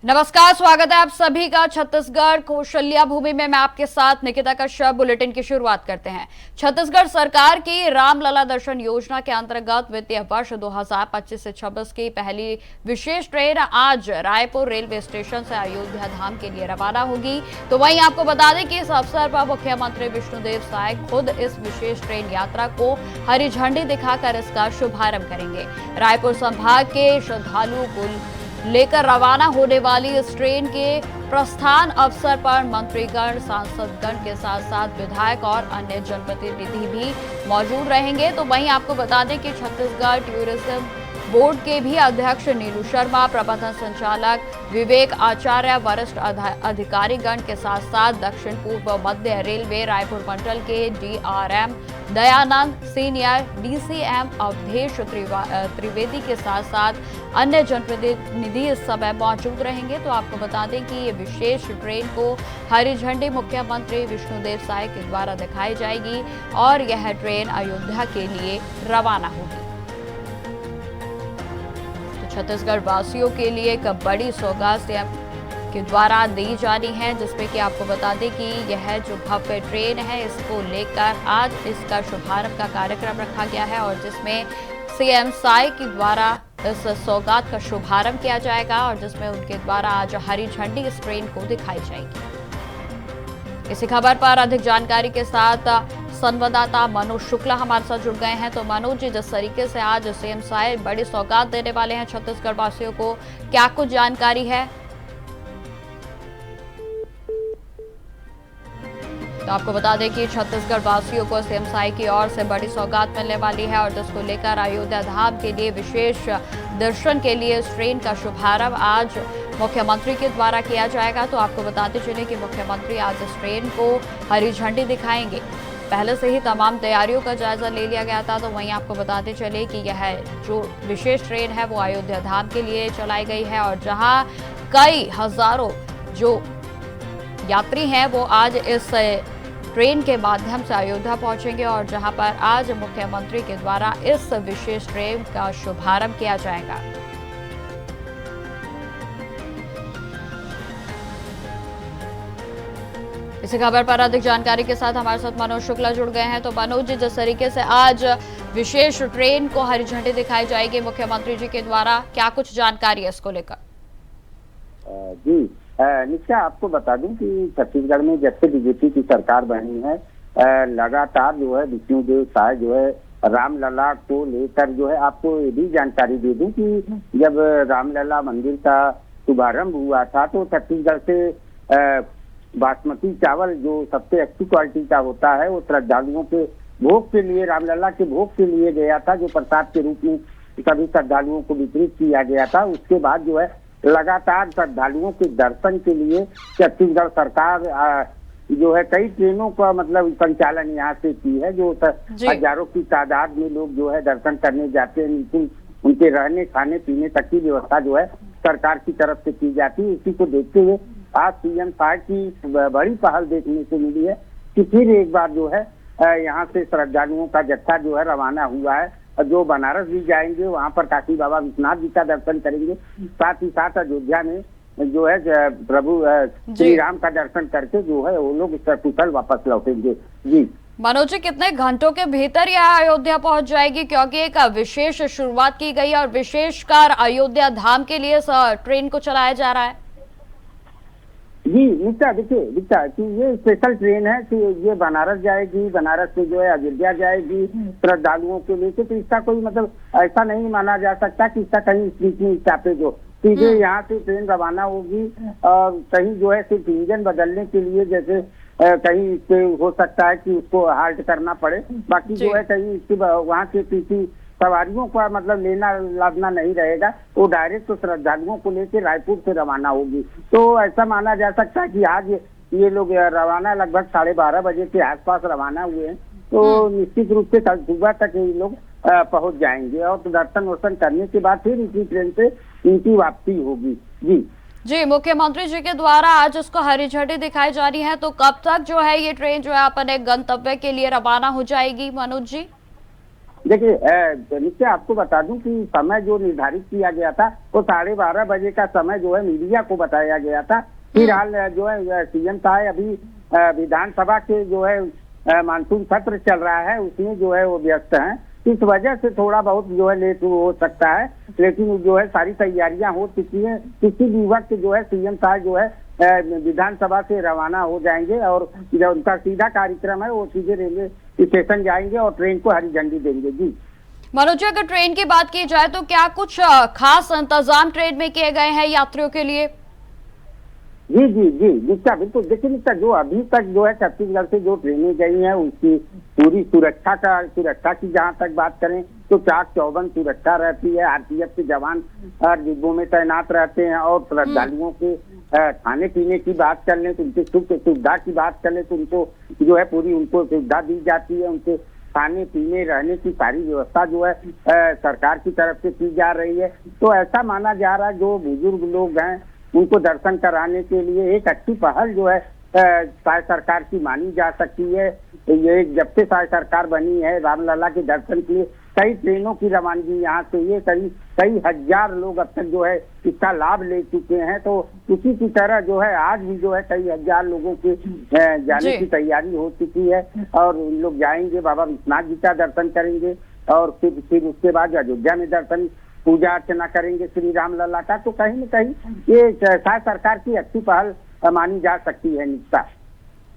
नमस्कार, स्वागत है आप सभी का छत्तीसगढ़ कौशल्या भूमि में। मैं आपके साथ निकिता कश्यप। बुलेटिन की शुरुआत करते हैं। छत्तीसगढ़ सरकार की रामलला दर्शन योजना के अंतर्गत वित्तीय वर्ष 2025 से 26 की पहली विशेष ट्रेन आज रायपुर रेलवे स्टेशन से अयोध्या धाम के लिए रवाना होगी। तो वहीं आपको बता दें कि इस अवसर पर मुख्यमंत्री विष्णुदेव साय खुद इस विशेष ट्रेन यात्रा को हरी झंडी दिखाकर इसका शुभारंभ करेंगे। रायपुर संभाग के श्रद्धालुओं को लेकर रवाना होने वाली इस ट्रेन के प्रस्थान अवसर पर मंत्रीगण, सांसदगण के साथ साथ विधायक और अन्य जनप्रतिनिधि भी मौजूद रहेंगे। तो वहीं आपको बता दें कि छत्तीसगढ़ टूरिज्म बोर्ड के भी अध्यक्ष नीलू शर्मा, प्रबंधन संचालक विवेक आचार्य, वरिष्ठ अधिकारीगण के साथ साथ दक्षिण पूर्व मध्य रेलवे रायपुर मंडल के DRM Dayanand, senior DCM Awadhesh Trivedi के साथ साथ अन्य जनप्रतिनिधि इस समय मौजूद रहेंगे। तो आपको बता दें कि ये विशेष ट्रेन को हरी झंडी मुख्यमंत्री विष्णुदेव साय के द्वारा दिखाई जाएगी और यह ट्रेन अयोध्या के लिए रवाना होगी। छत्तीसगढ़ वासियों के लिए एक बड़ी सौगात सीएम के द्वारा दी जानी है, जिसमें कि आपको बता दें कि यह जो भव्य ट्रेन है इसको लेकर आज इसका शुभारंभ का कार्यक्रम रखा गया है और जिसमें सीएम साय के द्वारा इस सौगात का शुभारंभ किया जाएगा और जिसमें उनके द्वारा आज हरी झंडी इस ट्रेन को दिखाई जाएगी। इसी खबर पर अधिक जानकारी के साथ संवाददाता मनोज शुक्ला हमारे साथ जुड़ गए हैं। तो मनोज जी, जिस तरीके से आज सीएम साय बड़ी सौगात देने वाले हैं छत्तीसगढ़ वासियों को, क्या कुछ जानकारी है? तो आपको बता दें कि छत्तीसगढ़ वासियों को सीएम साय की ओर से बड़ी सौगात मिलने वाली है और जिसको लेकर अयोध्या धाम के लिए विशेष दर्शन के लिए इस ट्रेन का शुभारंभ आज मुख्यमंत्री के द्वारा किया जाएगा। तो आपको बताते चले कि मुख्यमंत्री आज इस ट्रेन को हरी झंडी दिखाएंगे। पहले से ही तमाम तैयारियों का जायजा ले लिया गया था। तो वहीं आपको बताते चले कि यह जो विशेष ट्रेन है वो अयोध्या धाम के लिए चलाई गई है और जहां कई हजारों जो यात्री हैं वो आज इस ट्रेन के माध्यम से अयोध्या पहुंचेंगे और जहां पर आज मुख्यमंत्री के द्वारा इस विशेष ट्रेन का शुभारंभ किया जाएगा। इसी खबर पर अधिक जानकारी के साथ हमारे साथ मनोज शुक्ला जुड़ गए हैं। तो मनोज जी, जिस तरीके से आज विशेष ट्रेन को हरी झंडी दिखाई जाएगी मुख्यमंत्री जी के द्वारा, क्या कुछ जानकारी है इसको लेकर? जी निश्चय आपको बता दूं कि छत्तीसगढ़ में जब से बीजेपी की सरकार बनी है लगातार जो है विष्णुदेव साय जो है रामलला को लेकर जो है, आपको ये भी जानकारी दे दूं कि जब रामलला मंदिर का शुभारंभ हुआ था तो छत्तीसगढ़ से बासमती चावल जो सबसे अच्छी क्वालिटी का होता है वो श्रद्धालुओं के भोग के लिए, रामलला के भोग के लिए गया था, जो प्रसाद के रूप में सभी श्रद्धालुओं को वितरित किया गया था। उसके बाद जो है लगातार श्रद्धालुओं के दर्शन के लिए छत्तीसगढ़ सरकार जो है कई ट्रेनों का मतलब संचालन यहाँ से की है, जो हजारों की तादाद में लोग जो है दर्शन करने जाते हैं। लेकिन उनके रहने खाने पीने तक की व्यवस्था जो है सरकार की तरफ से की जाती है। इसी को देखते हुए आज सीएम साय की बड़ी पहल देखने को मिली है कि फिर एक बार जो है यहाँ से श्रद्धालुओं का जत्था जो है रवाना हुआ है, जो बनारस भी जाएंगे, वहाँ पर काशी बाबा विश्वनाथ जी का दर्शन करेंगे, साथ ही साथ अयोध्या में जो है प्रभु श्री राम का दर्शन करके जो है वो लोग सकुशल वापस लौटेंगे। जी मनोज जी, कितने घंटों के भीतर यह अयोध्या पहुंच जाएगी, क्योंकि एक विशेष शुरुआत की गई और विशेषकर अयोध्या धाम के लिए ट्रेन को चलाया जा रहा है? जी निश्चय, देखिए कि ये स्पेशल ट्रेन है कि ये बनारस जाएगी, बनारस से जो है अयोध्या जाएगी श्रद्धालुओं के लिए। तो इसका कोई मतलब ऐसा नहीं माना जा सकता कि इसका कहीं बीच में स्टॉपेज हो। सीधे यहाँ से ट्रेन रवाना होगी और कहीं जो है सिर्फ इंजन बदलने के लिए, जैसे कहीं पे हो सकता है कि उसको हाल्ट करना पड़े, बाकी जो है कहीं वहाँ से किसी सवारियों का मतलब लेना लादना नहीं रहेगा, वो डायरेक्ट तो श्रद्धालुओं को लेकर रायपुर से रवाना होगी। तो ऐसा माना जा सकता है कि आज ये लोग रवाना लगभग 12:30 बजे के आसपास रवाना हुए हैं। तो निश्चित रूप से कल सुबह तक ये लोग पहुंच जाएंगे और दर्शन वर्शन करने के बाद फिर इसी ट्रेन से इनकी वापसी होगी। जी मुख्यमंत्री जी के द्वारा आज उसको हरी झंडी दिखाई जा रही है। तो कब तक जो है ये ट्रेन जो है अपने गंतव्य के लिए रवाना हो जाएगी मनोज जी? देखिए निश्चय आपको बता दूं कि समय जो निर्धारित किया गया था वो 12:30 बजे का समय जो है मीडिया को बताया गया था। फिलहाल जो है सीएम साहब अभी विधानसभा के जो है मानसून सत्र चल रहा है, उसमें जो है वो व्यस्त हैं। इस वजह से थोड़ा बहुत जो है लेट हो सकता है, लेकिन जो है सारी तैयारियां हो चुकी हैं। किसी भी वक्त जो है सीएम साहब जो है विधानसभा से रवाना हो जाएंगे और जो उनका सीधा कार्यक्रम है वो सीधे रेलवे स्टेशन जाएंगे और ट्रेन को हरी झंडी देंगे। जी मनोज जी, अगर ट्रेन की बात की जाए तो क्या कुछ खास इंतजाम ट्रेन में किए गए हैं यात्रियों के लिए? जी जी जी निश्चय बिल्कुल। देखिए निश्चय जो अभी तक जो है छत्तीसगढ़ से जो ट्रेनें गई हैं उसकी पूरी सुरक्षा की जहां तक बात करें तो चाक चौबंद सुरक्षा रहती है। आरपीएफ के जवान डिब्बों में तैनात रहते हैं और श्रद्धालुओं के खाने पीने की बात कर लें तो उनकी सुविधा की बात कर लें तो उनको जो है पूरी उनको सुविधा दी जाती है। उनके खाने पीने रहने की सारी व्यवस्था जो है सरकार की तरफ से की जा रही है। तो ऐसा माना जा रहा है जो बुजुर्ग लोग हैं उनको दर्शन कराने के लिए एक अच्छी पहल जो है शायद सरकार की मानी जा सकती है। ये जब से शायद सरकार बनी है रामलला के दर्शन के लिए कई ट्रेनों की रवानगी यहाँ से ये कई हजार लोग अब तक जो है इसका लाभ ले चुके हैं। तो उसी की तरह जो है आज भी जो है कई हजार लोगों के जाने की तैयारी हो चुकी है और उन लोग जाएंगे, बाबा विश्वनाथ जी का दर्शन करेंगे और फिर उसके बाद अयोध्या में दर्शन पूजा अर्चना करेंगे श्री रामलला का। तो कहीं न कहीं ये शायद सरकार की अच्छी पहल मानी जा सकती है। निश्चित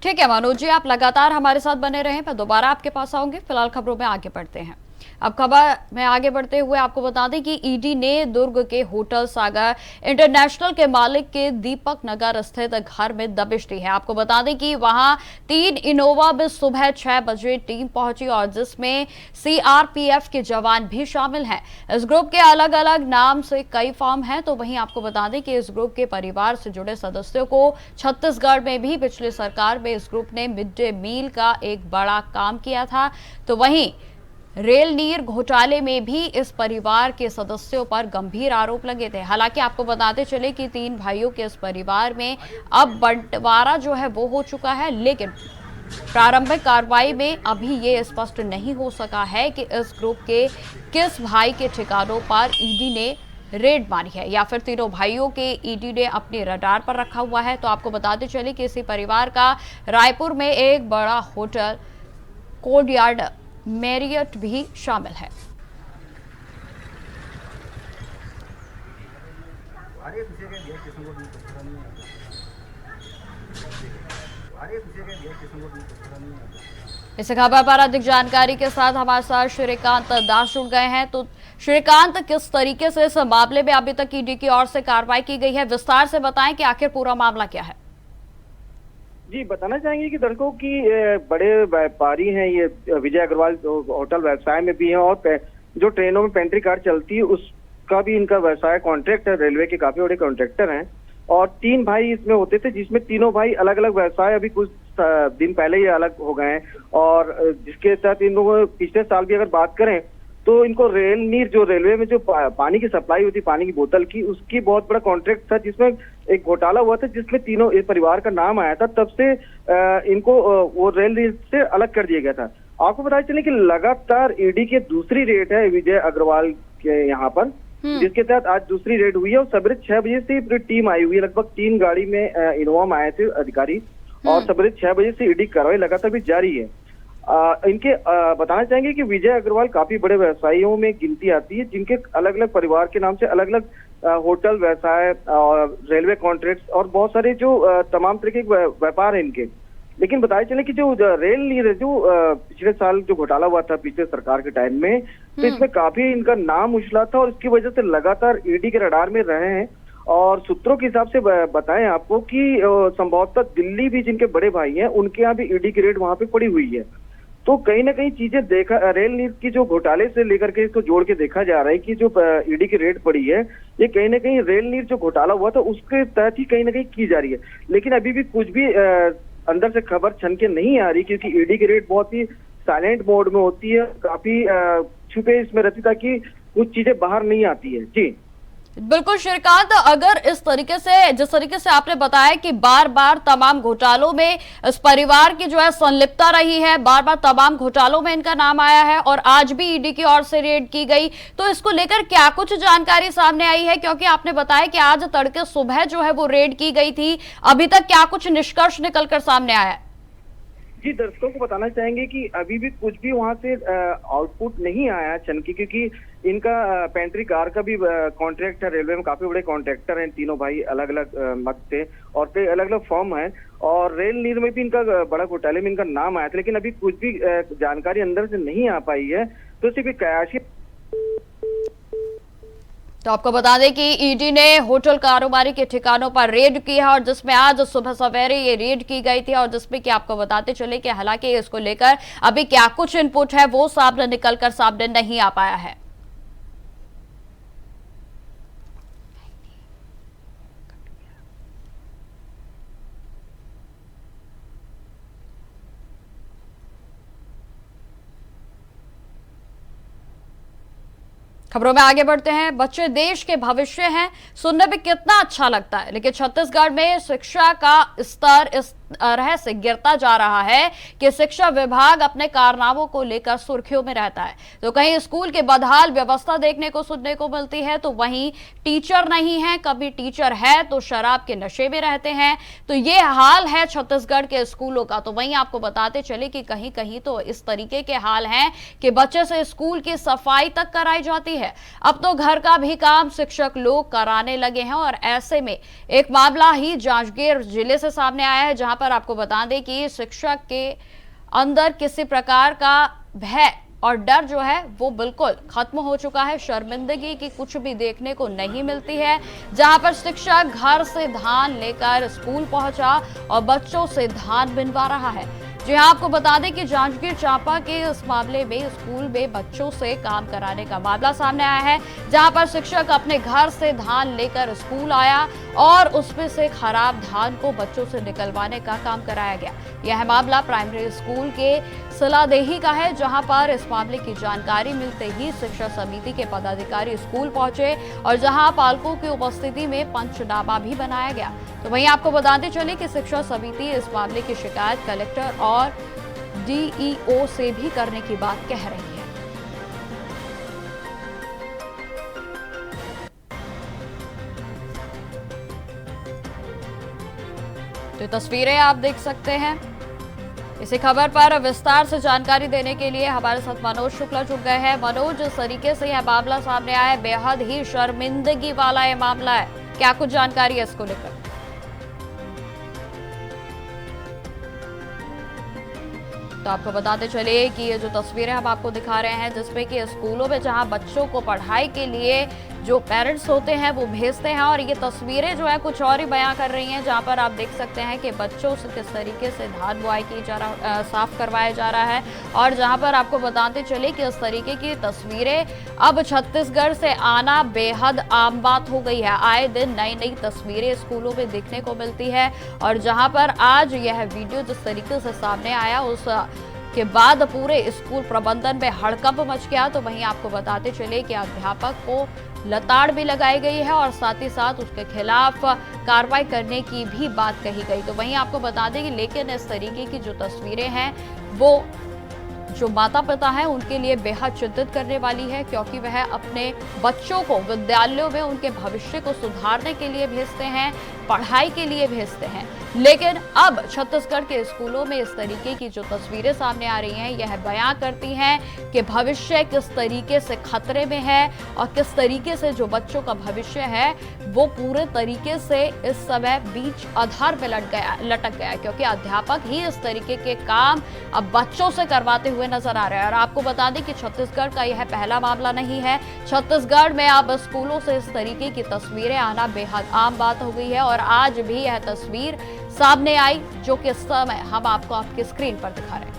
ठीक है मनोज जी, आप लगातार हमारे साथ बने रहें, मैं दोबारा आपके पास आऊंगी। फिलहाल खबरों में आगे बढ़ते हैं। अब खबर में आगे बढ़ते हुए आपको बता दें कि ईडी ने दुर्ग के होटल सागर इंटरनेशनल के मालिक के दीपक नगर स्थित घर में दबिश दी है। आपको बता दें कि वहां 3 इनोवा में सुबह 6 बजे टीम पहुंची और जिसमें सीआरपीएफ के जवान भी शामिल हैं। इस ग्रुप के अलग अलग नाम से कई फॉर्म हैं। तो वहीं आपको बता दें कि इस ग्रुप के परिवार से जुड़े सदस्यों को छत्तीसगढ़ में भी पिछली सरकार में इस ग्रुप ने मिड डे मील का एक बड़ा काम किया था। तो वहीं रेल नीर घोटाले में भी इस परिवार के सदस्यों पर गंभीर आरोप लगे थे। हालांकि आपको बताते चले कि 3 भाइयों के इस परिवार में अब बंटवारा जो है वो हो चुका है, लेकिन प्रारंभिक कार्रवाई में अभी ये स्पष्ट नहीं हो सका है कि इस ग्रुप के किस भाई के ठिकानों पर ईडी ने रेड मारी है या फिर तीनों भाइयों के ईडी ने अपने रडार पर रखा हुआ है। तो आपको बताते चले कि इसी परिवार का रायपुर में एक बड़ा होटल कोर्टयार्ड मैरियट भी शामिल है। इस खबर पर अधिक जानकारी के साथ हमारे साथ श्रीकांत दास जुड़ गए हैं। तो श्रीकांत, किस तरीके से इस मामले में अभी तक ईडी की ओर से कार्रवाई की गई है, विस्तार से बताएं कि आखिर पूरा मामला क्या है। जी बताना चाहेंगे कि दर्शकों की बड़े व्यापारी हैं ये विजय अग्रवाल होटल व्यवसाय में भी हैं और जो ट्रेनों में पेंट्री कार चलती है उसका भी इनका व्यवसाय कॉन्ट्रैक्ट है, रेलवे के काफी बड़े कॉन्ट्रैक्टर हैं। और 3 भाई इसमें होते थे जिसमें तीनों भाई अलग अलग व्यवसाय अभी कुछ दिन पहले ही अलग हो गए हैं और जिसके तहत इन लोगों पिछले साल की अगर बात करें तो इनको रेल नीर जो रेलवे में जो पानी की सप्लाई होती पानी की बोतल की उसकी बहुत बड़ा कॉन्ट्रैक्ट था जिसमें एक घोटाला हुआ था जिसमें तीनों इस परिवार का नाम आया था। तब से इनको वो रेल नीर से अलग कर दिया गया था। आपको पता चले कि लगातार ईडी की दूसरी रेड है विजय अग्रवाल के यहाँ पर, जिसके तहत आज दूसरी रेड हुई है और सवेरे 6 बजे से पूरी टीम आई हुई है। लगभग 3 गाड़ी में इनोवा में आए थे अधिकारी और सवेरे 6 बजे से ईडी कार्रवाई लगातार भी जारी है। इनके बताना चाहेंगे कि विजय अग्रवाल काफी बड़े व्यवसायियों में गिनती आती है जिनके अलग अलग परिवार के नाम से अलग अलग होटल व्यवसाय और रेलवे कॉन्ट्रैक्ट्स और बहुत सारे जो तमाम तरीके के व्यापार है इनके। लेकिन बताया चले कि जो रेल नीर जो पिछले साल जो घोटाला हुआ था पिछले सरकार के टाइम में, तो इसमें काफी इनका नाम उछला था और इसकी वजह से लगातार ईडी के रडार में रहे हैं। और सूत्रों के हिसाब से बताएं आपको कि संभवतः दिल्ली भी जिनके बड़े भाई हैं उनके यहाँ भी ईडी की रेड वहां पे पड़ी हुई है। तो कहीं ना कहीं चीजें देखा रेल नीर की जो घोटाले से लेकर के इसको जोड़ के देखा जा रहा है कि जो ईडी की रेड पड़ी है ये कहीं ना कहीं रेल नीर जो घोटाला हुआ था उसके तहत ही कहीं ना कहीं की जा रही है। लेकिन अभी भी कुछ भी अंदर से खबर छन के नहीं आ रही क्योंकि ईडी की रेड बहुत ही साइलेंट मोड में होती है, काफी छुपे इसमें रहती ताकि कुछ चीजें बाहर नहीं आती है। जी बिल्कुल श्रीकांत, अगर इस तरीके से जिस तरीके से आपने बताया कि बार बार तमाम घोटालों में इस परिवार की जो है संलिप्तता रही है, बार बार तमाम घोटालों में इनका नाम आया है और आज भी ईडी की ओर से रेड की गई, तो इसको लेकर क्या कुछ जानकारी सामने आई है? क्योंकि आपने बताया कि आज तड़के सुबह जो है वो रेड की गई थी, अभी तक क्या कुछ निष्कर्ष निकलकर सामने आया है? जी, दर्शकों को बताना चाहेंगे कि अभी भी कुछ भी वहां से आउटपुट नहीं आया चनकी, क्योंकि इनका पेंट्री कार का भी कॉन्ट्रैक्ट है। रेलवे में काफी बड़े कॉन्ट्रैक्टर हैं, तीनों भाई अलग अलग मत से और कई अलग अलग फॉर्म है। और रेल नीर में भी इनका बड़ा घोटाले में इनका नाम आया था, लेकिन अभी कुछ भी जानकारी अंदर से नहीं आ पाई है। तो सिर्फ कयाशी। तो आपको बता दें कि ईडी ने होटल कारोबारी के ठिकानों पर रेड की है और जिसमें आज सुबह सवेरे ये रेड की गई थी और जिसमें कि आपको बताते चले कि हालांकि इसको लेकर अभी क्या कुछ इनपुट है वो सामने निकलकर सामने नहीं आ पाया है। खबरों में आगे बढ़ते हैं। बच्चे देश के भविष्य हैं, सुनने में कितना अच्छा लगता है, लेकिन छत्तीसगढ़ में शिक्षा का स्तर इस तरह से गिरता जा रहा है कि शिक्षा विभाग अपने कारनामों को लेकर सुर्खियों में रहता है। तो कहीं स्कूल की बदहाल व्यवस्था देखने को सुनने को मिलती है, तो वहीं टीचर नहीं है, कभी टीचर है तो शराब के नशे में रहते हैं। तो ये हाल है छत्तीसगढ़ के स्कूलों का। तो वहीं आपको बताते चले कि कहीं कहीं तो इस तरीके के हाल हैं कि बच्चे से स्कूल की सफाई तक कराई जाती है। अब तो घर का भी काम शिक्षक लोग कराने लगे हैं और ऐसे में एक मामला ही जांजगीर जिले से सामने आया है, जहां पर आपको बता दें कि शिक्षक के अंदर किसी प्रकार का भय और डर जो है वो बिल्कुल खत्म हो चुका है। शर्मिंदगी की कुछ भी देखने को नहीं मिलती है, जहां पर शिक्षक घर से धान लेकर स्कूल पहुंचा और बच्चों से धान बिनवा रहा है। जी हाँ, आपको बता दें कि जांजगीर चांपा के इस मामले में स्कूल में बच्चों से काम कराने का मामला सामने आया है, जहां पर शिक्षक अपने घर से धान लेकर स्कूल आया और उसमें से खराब धान को बच्चों से निकलवाने का काम कराया गया। यह मामला प्राइमरी स्कूल के सिलादेही का है, जहां पर इस मामले की जानकारी मिलते ही शिक्षा समिति के पदाधिकारी स्कूल पहुंचे और जहां पालकों की उपस्थिति में पंचनामा भी बनाया गया। तो वहीं आपको बताते चले कि शिक्षा समिति इस मामले की शिकायत कलेक्टर और डीईओ से भी करने की बात कह रही है। तो तस्वीरें आप देख सकते हैं। इसी खबर पर विस्तार से जानकारी देने के लिए हमारे साथ मनोज शुक्ला जुड़ गए हैं। मनोज, जिस तरीके से यह मामला सामने आया है, बेहद ही शर्मिंदगी वाला यह मामला है, क्या कुछ जानकारी है इसको लेकर? तो आपको बताते चलिए कि ये जो तस्वीरें हम आपको दिखा रहे हैं, जिसमें कि स्कूलों में जहां बच्चों को पढ़ाई के लिए जो पेरेंट्स होते हैं वो भेजते हैं, और ये तस्वीरें जो है कुछ और ही बयां कर रही हैं, जहां पर आप देख सकते हैं कि बच्चों से किस तरीके से धान बुआई की जा रहा साफ करवाया जा रहा है। और जहां पर आपको बताते चले कि इस तरीके की तस्वीरें अब छत्तीसगढ़ से आना बेहद आम बात हो गई है। आए दिन नई नई तस्वीरें स्कूलों में देखने को मिलती है और जहां पर आज यह वीडियो जिस तरीके से सामने आया उस के बाद पूरे स्कूल प्रबंधन में हड़कंप मच गया। तो वहीं आपको बताते चले कि अध्यापक को लताड़ भी लगाई गई है और साथ ही साथ उसके खिलाफ कार्रवाई करने की भी बात कही गई। तो वहीं आपको बता दें कि लेकिन इस तरीके की जो तस्वीरें हैं वो जो माता पिता हैं उनके लिए बेहद चिंतित करने वाली है, क्योंकि वह अपने बच्चों को विद्यालयों में उनके भविष्य को सुधारने के लिए भेजते हैं, पढ़ाई के लिए भेजते हैं। लेकिन अब छत्तीसगढ़ के स्कूलों में इस तरीके की जो तस्वीरें सामने आ रही हैं, यह बयां करती हैं कि भविष्य किस तरीके से खतरे में है और किस तरीके से जो बच्चों का भविष्य है वो पूरे तरीके से इस समय बीच आधार में लटक गया, क्योंकि अध्यापक ही इस तरीके के काम अब बच्चों से करवाते हुए नजर आ रहे हैं। और आपको बता दें कि छत्तीसगढ़ का यह पहला मामला नहीं है। छत्तीसगढ़ में अब स्कूलों से इस तरीके की तस्वीरें आना बेहद आम बात हो गई है और आज भी यह तस्वीर सामने आई, जो कि इस समय हम आपको आपकी स्क्रीन पर दिखा रहे हैं।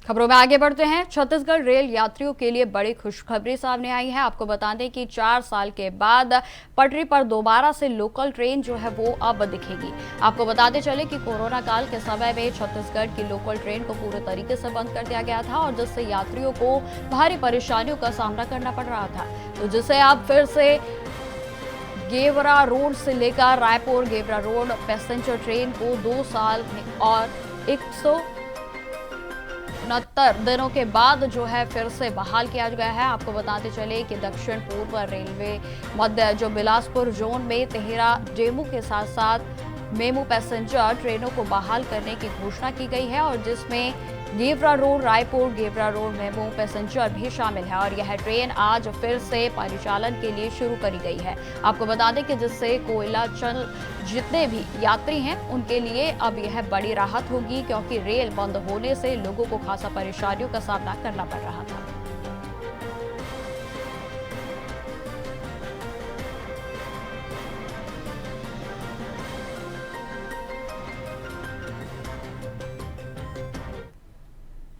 खबरों में आगे बढ़ते हैं। छत्तीसगढ़ रेल यात्रियों के लिए बड़ी खुशखबरी सामने आई है। आपको बता दें कि 4 साल के बाद पटरी पर दोबारा से लोकल ट्रेन जो है वो अब दिखेगी। आपको बताते चले कि कोरोना काल के समय में छत्तीसगढ़ की लोकल ट्रेन को पूरे तरीके से बंद कर दिया गया था और जिससे यात्रियों को भारी परेशानियों का सामना करना पड़ रहा था। तो जिसे अब फिर से गेवरा रोड से लेकर Raipur Gevra road passenger train को 2 साल और 169 दिनों के बाद जो है फिर से बहाल किया गया है। आपको बताते चले कि दक्षिण पूर्व रेलवे मध्य जो बिलासपुर जोन में 13 डेमू के साथ साथ मेमू पैसेंजर ट्रेनों को बहाल करने की घोषणा की गई है और जिसमें Gevra road Raipur Gevra road MEMU passenger भी शामिल है और यह ट्रेन आज फिर से परिचालन के लिए शुरू करी गई है। आपको बता दें कि जिससे कोयलाचल जितने भी यात्री हैं उनके लिए अब यह बड़ी राहत होगी, क्योंकि रेल बंद होने से लोगों को खासा परेशानियों का सामना करना पड़ रहा था।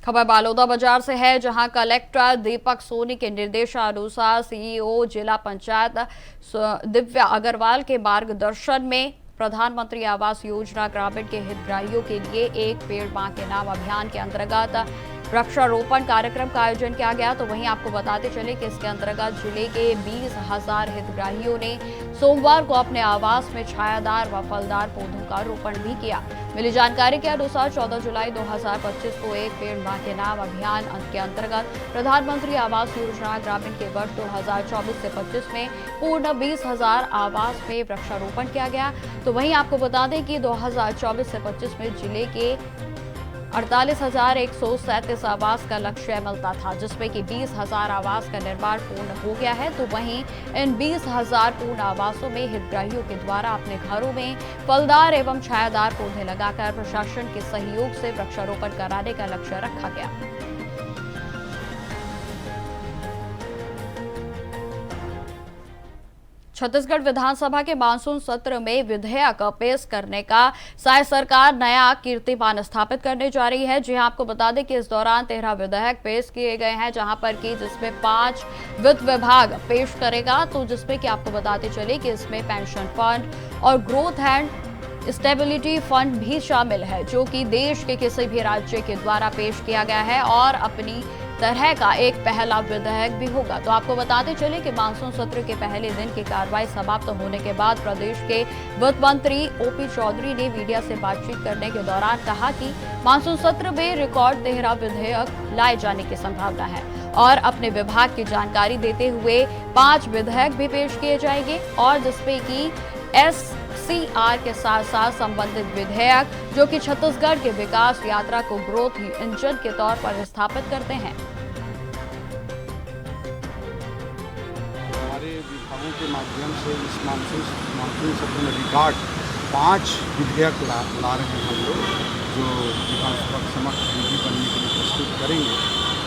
खबर बालोदा बाजार से है, जहां कलेक्टर दीपक सोनी के निर्देशानुसार सीईओ जिला पंचायत दिव्या अग्रवाल के मार्गदर्शन में प्रधानमंत्री आवास योजना ग्रामीण के हितग्राहियों के लिए एक पेड़ मां के नाम अभियान के अंतर्गत वृक्षारोपण कार्यक्रम का आयोजन किया गया। तो वहीं आपको बताते चले कि इसके अंतर्गत जिले के 20,000 हितग्राहियों ने सोमवार को अपने आवास में छायादार व फलदार पौधों का रोपण भी किया। मिली जानकारी के अनुसार 14 जुलाई 2025 को एक पेड़ मां के नाम अभियान के अंतर्गत प्रधानमंत्री आवास योजना ग्रामीण के वर्ष 2024 से 25 में पूर्ण 20,000 आवास में वृक्षारोपण किया गया। तो वहीं आपको बता दें कि 2024 से 25 में जिले के 48,137 आवास का लक्ष्य मिलता था, जिसमें कि 20,000 आवास का निर्माण पूर्ण हो गया है। तो वहीं इन 20,000 पूर्ण आवासों में हितग्राहियों के द्वारा अपने घरों में फलदार एवं छायादार पौधे लगाकर प्रशासन के सहयोग से वृक्षारोपण कराने का लक्ष्य रखा गया। छत्तीसगढ़ विधानसभा के मानसून सत्र में विधेयक पेश करने का साय सरकार नया कीर्तिमान स्थापित करने जा रही है। जी हां, आपको बता दें कि इस दौरान 13 विधेयक पेश किए गए हैं, जहां पर कि जिसमें 5 वित्त विभाग पेश करेगा। तो जिसमें कि आपको बताते चले कि इसमें पेंशन फंड और ग्रोथ एंड स्टेबिलिटी फंड भी शामिल है, जो कि देश के किसी भी राज्य के द्वारा पेश किया गया है और अपनी तरह का एक पहला विधेयक भी होगा। तो आपको बताते चले कि मानसून सत्र के पहले दिन की कार्रवाई समाप्त होने के बाद प्रदेश के वित्त मंत्री ओपी चौधरी ने मीडिया से बातचीत करने के दौरान कहा कि मानसून सत्र में रिकॉर्ड 13 विधेयक लाए जाने की संभावना है और अपने विभाग की जानकारी देते हुए 5 विधेयक भी पेश किए जाएंगे और जिसमें कि SCR के साथ साथ संबंधित विधेयक जो कि छत्तीसगढ़ के विकास यात्रा को ग्रोथ इंजन के तौर पर स्थापित करते हैं। हमारे विभागों के माध्यम से इस मानसून सत्र में रिकॉर्ड 5 विधेयक ला रहे हैं हम लोग, जो विधानसभा के समक्ष बिल बनने के लिए प्रस्तुत करेंगे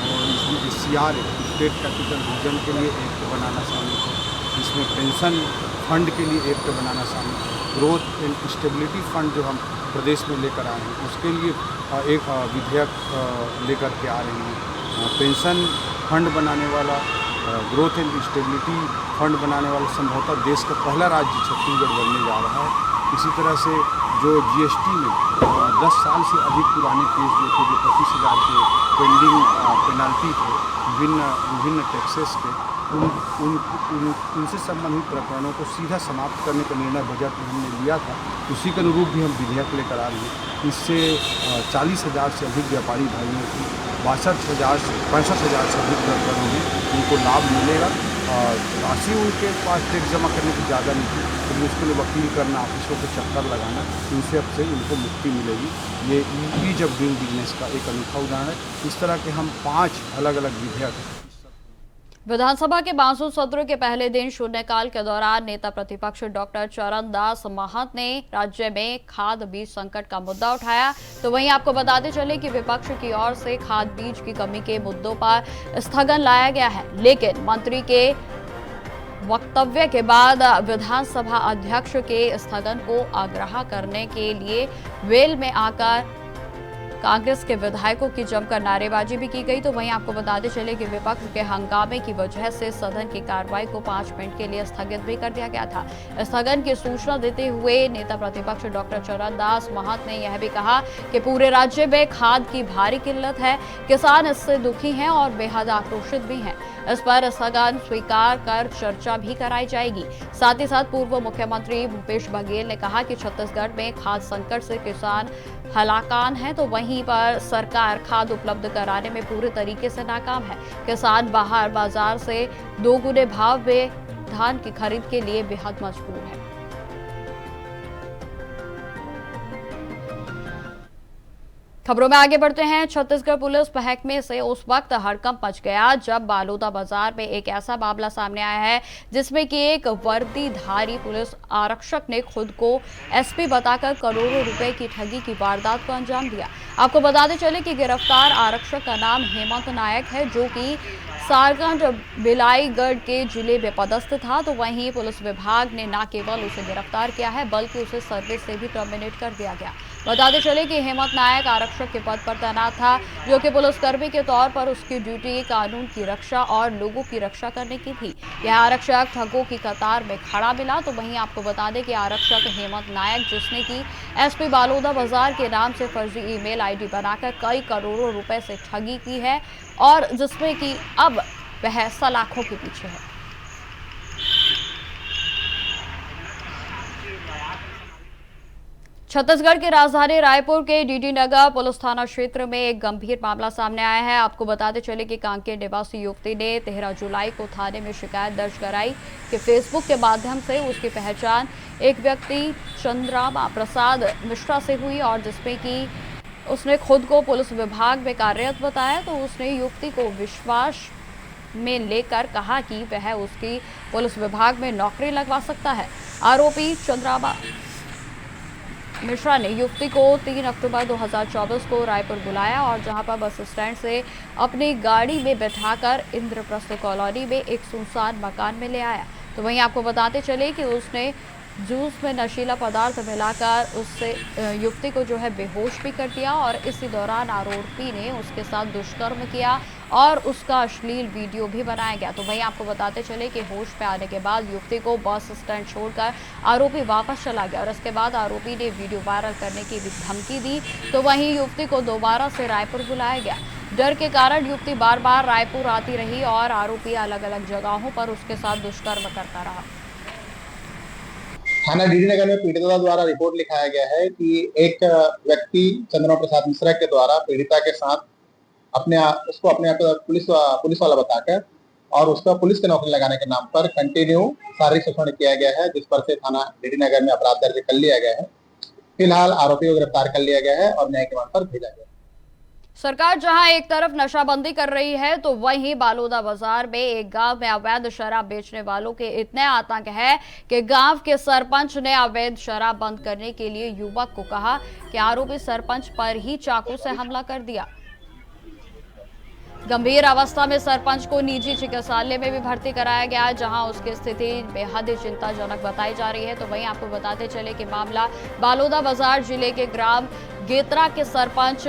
और इसमें SCR स्टेट कैपिटल रीजन के लिए एक्ट बनाना शामिल है, इसमें पेंशन फंड के लिए एक्ट बनाना शामिल है, ग्रोथ एंड स्टेबिलिटी फंड जो हम प्रदेश में लेकर आए हैं उसके लिए एक विधेयक लेकर के आ रहे हैं। पेंशन फंड बनाने वाला, ग्रोथ एंड स्टेबिलिटी फंड बनाने वाला संभवतः देश का पहला राज्य छत्तीसगढ़ बनने जा रहा है। इसी तरह से जो GST में 10 साल से अधिक पुराने केस जो थे, जो 25,000 के पेंडिंग पेनल्टी थे विभिन्न टैक्सेस के, उनसे संबंधित प्रकरणों को सीधा समाप्त करने का निर्णय बजट में हमने लिया था। उसी के अनुरूप भी हम विधेयक लेकर आ रहे हैं। इससे 40,000 से अधिक व्यापारी भाइयों की 65,000 से अधिक प्रकरणों में उनको लाभ मिलेगा। राशि उनके पास टैक्स जमा करने की ज़्यादा नहीं थी, तो मुश्किल वकील करना, ऑफिसों के चक्कर लगाना, इनसे अब से उनको मुक्ति मिलेगी। ये ईज ऑफ डूइंग बिजनेस का एक अनूठा उदाहरण है। इस तरह के हम 5 अलग अलग विधेयक। विधानसभा के मानसून सत्र के पहले दिन शून्यकाल के दौरान नेता प्रतिपक्ष डॉक्टर चरण दास महंत ने राज्य में खाद बीज संकट का मुद्दा उठाया। तो वहीं आपको बताते चले कि विपक्ष की ओर से खाद बीज की कमी के मुद्दों पर स्थगन लाया गया है, लेकिन मंत्री के वक्तव्य के बाद विधानसभा अध्यक्ष के स्थगन को आग्रह करने के लिए वेल में आकर कांग्रेस के विधायकों की जमकर नारेबाजी भी की गई। तो वहीं आपको बताते चले कि विपक्ष के हंगामे की वजह से सदन की कार्रवाई को 5 मिनट के लिए स्थगित भी कर दिया गया था। स्थगन की सूचना देते हुए नेता प्रतिपक्ष डॉक्टर चरणदास महंत ने यह भी कहा कि पूरे राज्य में खाद की भारी किल्लत है, किसान इससे दुखी हैं और बेहद आक्रोशित भी हैं। इस पर स्थगन स्वीकार कर चर्चा भी कराई जाएगी। साथ ही साथ पूर्व मुख्यमंत्री भूपेश बघेल ने कहा कि छत्तीसगढ़ में खाद संकट से किसान हलाकान है, तो वहीं पर सरकार खाद उपलब्ध कराने में पूरे तरीके से नाकाम है। किसान बाहर बाजार से 2 गुने भाव में धान की खरीद के लिए बेहद मजबूर है। खबरों में आगे बढ़ते हैं। छत्तीसगढ़ पुलिस महकमे से उस वक्त हड़कंप मच गया जब बालोदा बाजार में एक ऐसा मामला सामने आया है जिसमें कि एक वर्दीधारी पुलिस आरक्षक ने खुद को एसपी बताकर करोड़ों रुपए की ठगी की वारदात को अंजाम दिया। आपको बताते चले कि गिरफ्तार आरक्षक का नाम हेमंत नायक है, जो कि सारगंज बिलाईगढ़ के जिले में पदस्थ था। तो वहीं पुलिस विभाग ने न केवल उसे गिरफ्तार किया है बल्कि उसे सर्विस से भी टर्मिनेट कर दिया गया। बताते चले कि हेमंत नायक आरक्षक के पद पर तैनात था, जो कि पुलिसकर्मी के तौर पर उसकी ड्यूटी कानून की रक्षा और लोगों की रक्षा करने की थी। यह आरक्षक ठगों की कतार में खड़ा मिला। तो वहीं आपको बता दें कि आरक्षक हेमंत नायक, जिसने की एसपी बालोदा बाजार के नाम से फर्जी ईमेल आईडी बनाकर कई करोड़ों रुपए से ठगी की है और जिसमें कि अब वह सलाखों के पीछे है। छत्तीसगढ़ की राजधानी रायपुर के डीडी नगर पुलिस थाना क्षेत्र में एक गंभीर मामला सामने आया है। आपको बताते चले कि कांकेर निवासी युवती ने 13 जुलाई को थाने में शिकायत दर्ज कराई कि फेसबुक के माध्यम से उसकी पहचान एक व्यक्ति चंद्रमा प्रसाद मिश्रा से हुई और जिसमें कि उसने खुद को पुलिस विभाग में कार्यरत बताया। तो उसने युवती को विश्वास में लेकर कहा कि वह उसकी पुलिस विभाग में नौकरी लगवा सकता है। आरोपी चंद्रमा मिश्रा ने युवती को 3 अक्टूबर 2024 को रायपुर बुलाया और जहां पर बस स्टैंड से अपनी गाड़ी में बैठाकर इंद्रप्रस्थ कॉलोनी में एक सुनसान मकान में ले आया। तो वहीं आपको बताते चले कि उसने जूस में नशीला पदार्थ मिलाकर उससे युवती को जो है बेहोश भी कर दिया और इसी दौरान आरोपी ने उसके साथ दुष्कर्म किया और उसका अश्लील वीडियो भी बनाया गया। तो वहीं आपको बताते चले कि होश पे आने के बाद युवती को बस स्टैंड छोड़कर आरोपी वापस चला गया और इसके बाद आरोपी ने वीडियो वायरल करने की भी धमकी दी। तो वहीं युवती को दोबारा से रायपुर बुलाया गया। डर के कारण युवती बार बार रायपुर आती रही और आरोपी अलग अलग जगहों पर उसके साथ दुष्कर्म करता रहा। थाना डीडी नगर में पीड़िता द्वारा रिपोर्ट लिखाया गया है कि एक व्यक्ति चंद्रमा प्रसाद मिश्रा के द्वारा पीड़िता के साथ उसको अपने आप पुलिस वाला बताकर और उसका पुलिस की नौकरी लगाने के नाम पर कंटिन्यू शारीरिक शोषण किया गया है, जिस पर से थाना डीडी नगर में अपराध दर्ज कर लिया गया है। फिलहाल आरोपी को गिरफ्तार कर लिया गया है और न्यायिक रिमांड पर भेजा गया है। सरकार जहां एक तरफ नशाबंदी कर रही है तो वहीं बालोदा बाजार में एक गांव में अवैध शराब बेचने वालों के इतने आतंक है कि गांव के सरपंच ने अवैध शराब बंद करने के लिए युवक को कहा कि आरोपी सरपंच पर ही चाकू से हमला कर दिया। गंभीर अवस्था में सरपंच को निजी चिकित्सालय में भी भर्ती कराया गया, जहां उसकी स्थिति बेहद चिंताजनक बताई जा रही है। तो वहीं आपको बताते चले कि मामला बालोदा बाजार जिले के ग्राम गेतरा के सरपंच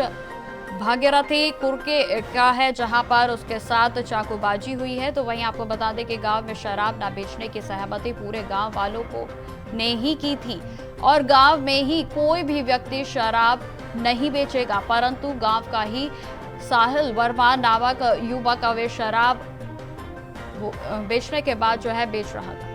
भागीरथी कुर्के का है, जहां पर उसके साथ चाकूबाजी हुई है। तो वहीं आपको बता दें कि गांव में शराब न बेचने की सहमति पूरे गांव वालों को ने ही की थी और गांव में ही कोई भी व्यक्ति शराब नहीं बेचेगा, परंतु गांव का ही साहिल वर्मा नामक युवक अवैध शराब बेचने के बाद जो है बेच रहा था।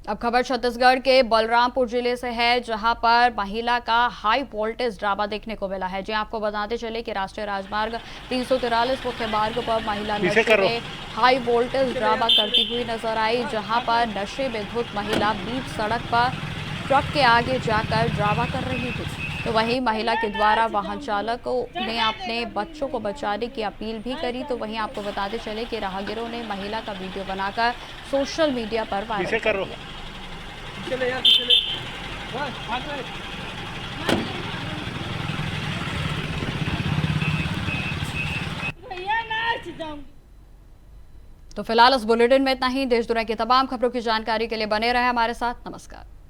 अब खबर छत्तीसगढ़ के बलरामपुर जिले से है, जहां पर महिला का हाई वोल्टेज ड्रामा देखने को मिला है। जी आपको बताते चले कि राष्ट्रीय राजमार्ग 343 मुख्य मार्ग पर महिला नशे में हाई वोल्टेज ड्रामा करती हुई नजर आई, जहां पर नशे में धुत महिला बीच सड़क पर ट्रक के आगे जाकर ड्रामा कर रही थी। तो वहीं महिला के द्वारा वाहन चालकों ने अपने बच्चों को बचाने की अपील भी करी। तो वहीं आपको बताते चले कि राहगीरों ने महिला का वीडियो बनाकर सोशल मीडिया पर वायरल कर दिया। तो फिलहाल इस बुलेटिन में इतना ही। देश दुनिया की तमाम खबरों की जानकारी के लिए बने रहे हमारे साथ। नमस्कार।